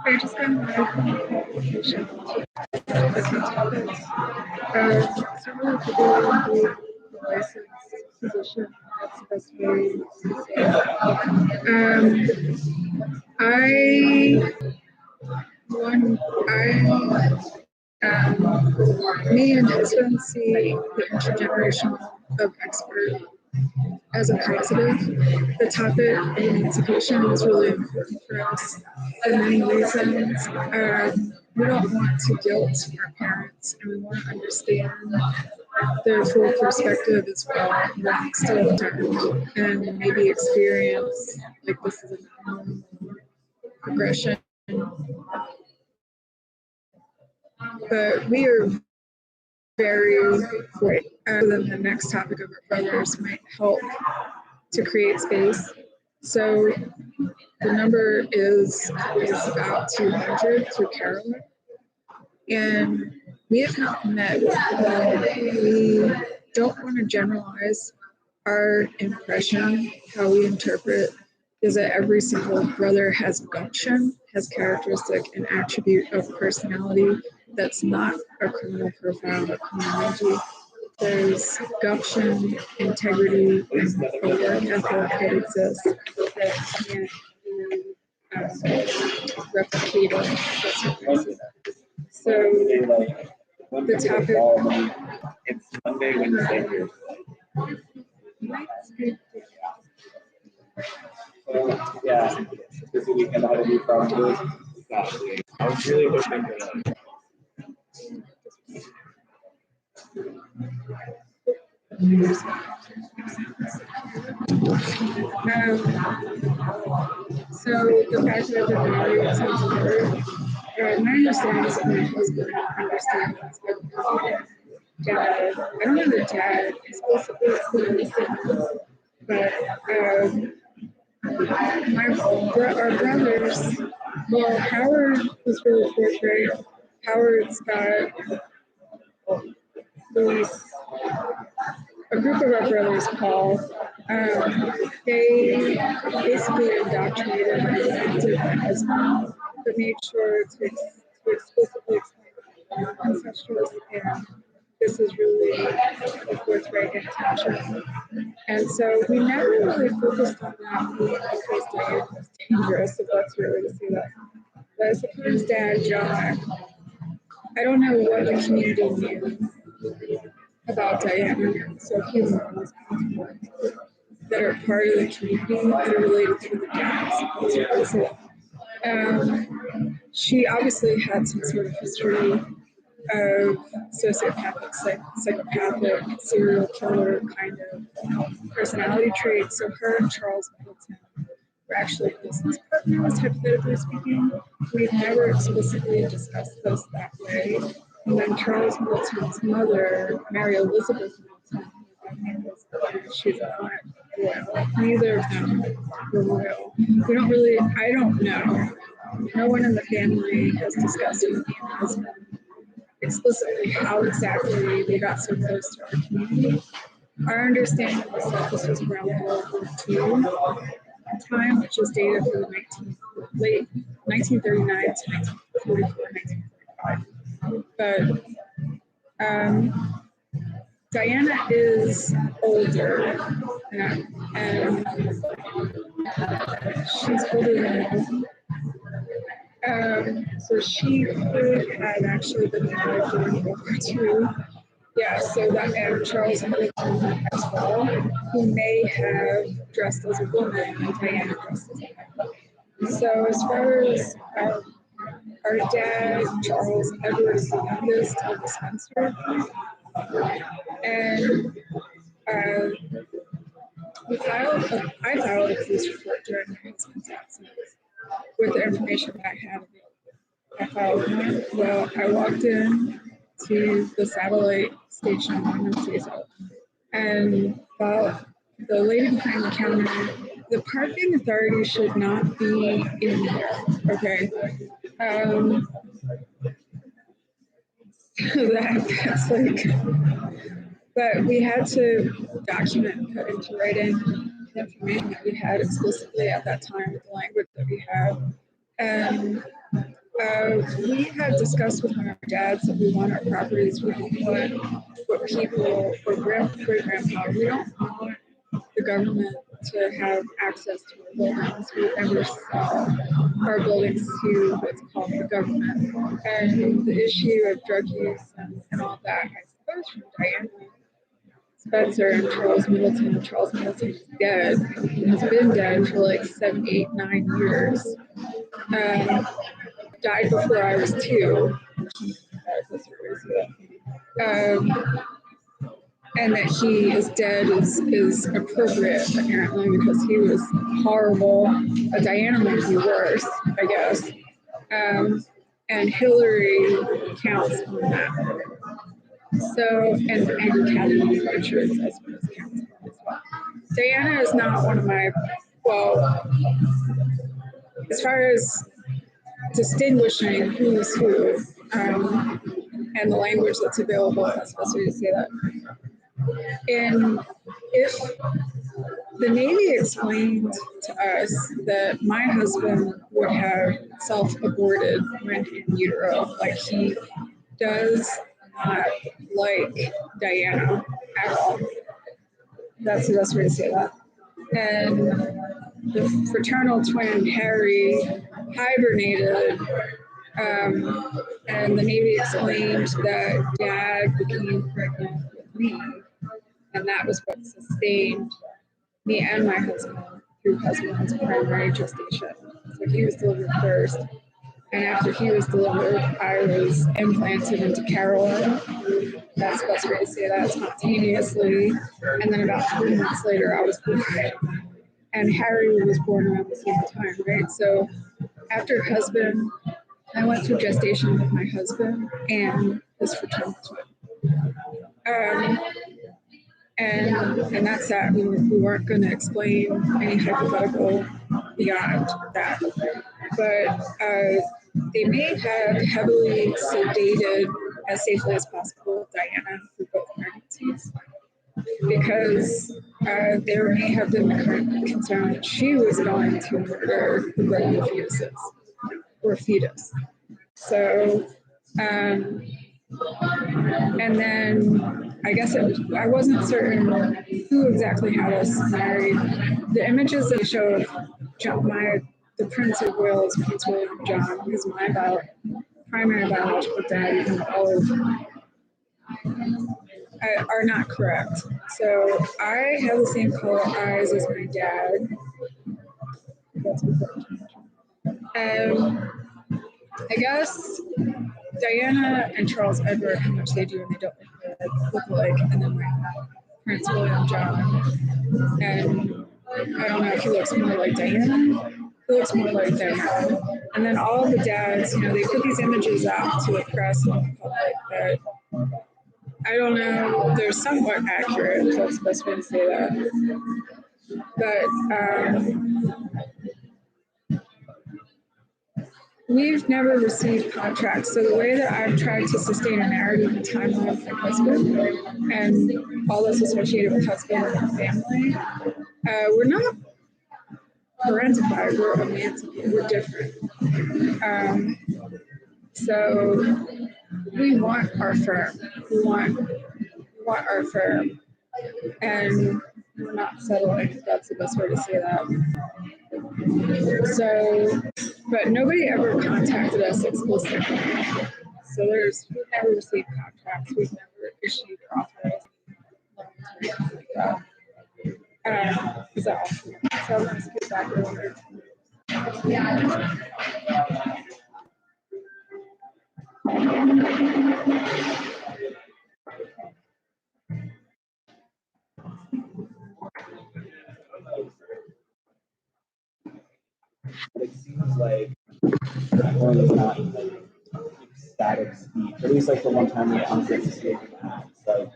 I just got my application to different topics. So really to do the licensed position, that's the best way to say it. Me and husband see the intergenerational of expert as a positive. The topic of emancipation is really important for us for many reasons. We don't want to guilt our parents, and we want to understand their full perspective as well when still young, and maybe experience like this is a normal progression. But we are very great. Then the next topic of our brothers might help to create space. So the number is about 200 through Carolyn. And we have not met. We don't want to generalize. Our impression, how we interpret, is that every single brother has gumption, has characteristic and attribute of personality that's not a criminal profile or criminology. There's gumption, integrity, and a work ethic that exists that can't replicate it. So the topic. It's Monday, Wednesday, Thursday. Yeah, this weekend I had a new problem. I was really hoping to. So the fact that I've been married since birth, my understanding is that my husband understands dad. I don't know the dad explicitly, but our brothers. Well, Howard was really forthright. Howard's got these. A group of our brothers, Paul, they basically indoctrinated my husband, but made sure to explicitly explain ancestors, and this is really a forthright intention. And so we never really focused on that because Diane was dangerous, if that's really to say that. But I suppose Dad, John, I don't know what the community knew about Diana, so humans that are part of the community that are related to the deaths. She obviously had some sort of history of sociopathic, psychopathic, serial killer kind of personality traits. So her and Charles Middleton were actually business partners, hypothetically speaking. We've never explicitly discussed this that way. And then Charles Middleton's mother, Mary Elizabeth Middleton, she's not royal. Neither of them were royal. We don't really, I don't know. No one in the family has discussed with me and my husband explicitly how exactly they got so close to our community. Our understanding was that this was around World War II time, which is data for the late 1939 to 1944, 1945. But Diana is older, and she's older than me. So she could have actually been alive during World War II. Yeah, so that and Charles Middleton as well, who may have dressed as a woman and Diana dressed as a man. So as far as our dad, Charles Edward, is the youngest of the Spencer, and I filed a police report during my husband's absence with the information that I had available. I filed one. Well, I walked in to the satellite station in Cecil and thought the lady behind the counter, the parking authority should not be in there. Okay. That's like, but we had to document, put into writing the information that we had explicitly at that time with the language that we had. And We had discussed with my dads that we want our properties, we don't want what people or great grandpa, we don't want the government to have access to our buildings. We never sell our buildings to what's called the government. And the issue of drug use and all that, I suppose from Diana Spencer and Charles Middleton. Charles Middleton is dead. He has been dead for like 7, 8, 9 years. Died before I was 2. And that he is dead is appropriate, apparently, because he was horrible. Diana might be worse, I guess. And Hillary counts on that. So, and Kathy Richards, I suppose, counts on as well. Diana is not one of my, well, as far as distinguishing who's who, and the language that's available, that's supposed to say that. And if the Navy explained to us that my husband would have self-aborted when in utero, like he does not like Diana at all. That's the best way to say that. And the fraternal twin, Harry, hibernated, and the Navy explained that Dad became pregnant with me, and that was what sustained me and my husband through husband's primary gestation. So he was delivered first, and after he was delivered, I was implanted into Caroline. That's the best way to say that, spontaneously. And then about 3 months later, I was born. And Harry was born around the same time, right? So after husband, I went through gestation with my husband and his fraternal twin. And that's that. We weren't going to explain any hypothetical beyond that. But they may have heavily sedated as safely as possible Diana through both pregnancies, because there may have been the concern that she was going to murder the growing fetuses or fetus. So, and then I guess I wasn't certain who exactly had us married. The images that show of the Prince of Wales, Prince William John, who's my primary biological dad, even Olive, are not correct. So I have the same color eyes as my dad. That's important. I guess Diana and Charles Edward, how much they do and they don't look alike, and then Prince William John. And I don't know if he looks more like Diana. He looks more like Diana. And then all of the dads, they put these images out to the press and the public that, I don't know, they're somewhat accurate, if that's the best way to say that. But we've never received contracts. So the way that I've tried to sustain a narrative and timeline for husband and all that's associated with husband and family, we're not parentified, we're emancipated, we're different. So we want our firm. We want our firm. And we're not settling, if that's the best way to say that. So, but nobody ever contacted us exclusively. So we've never received contracts. We've never issued or authorized loans or anything like that. Is that all? So I'm going to skip back a little bit. It seems like everyone is not like static speech. At least like the one time we answered to say it's like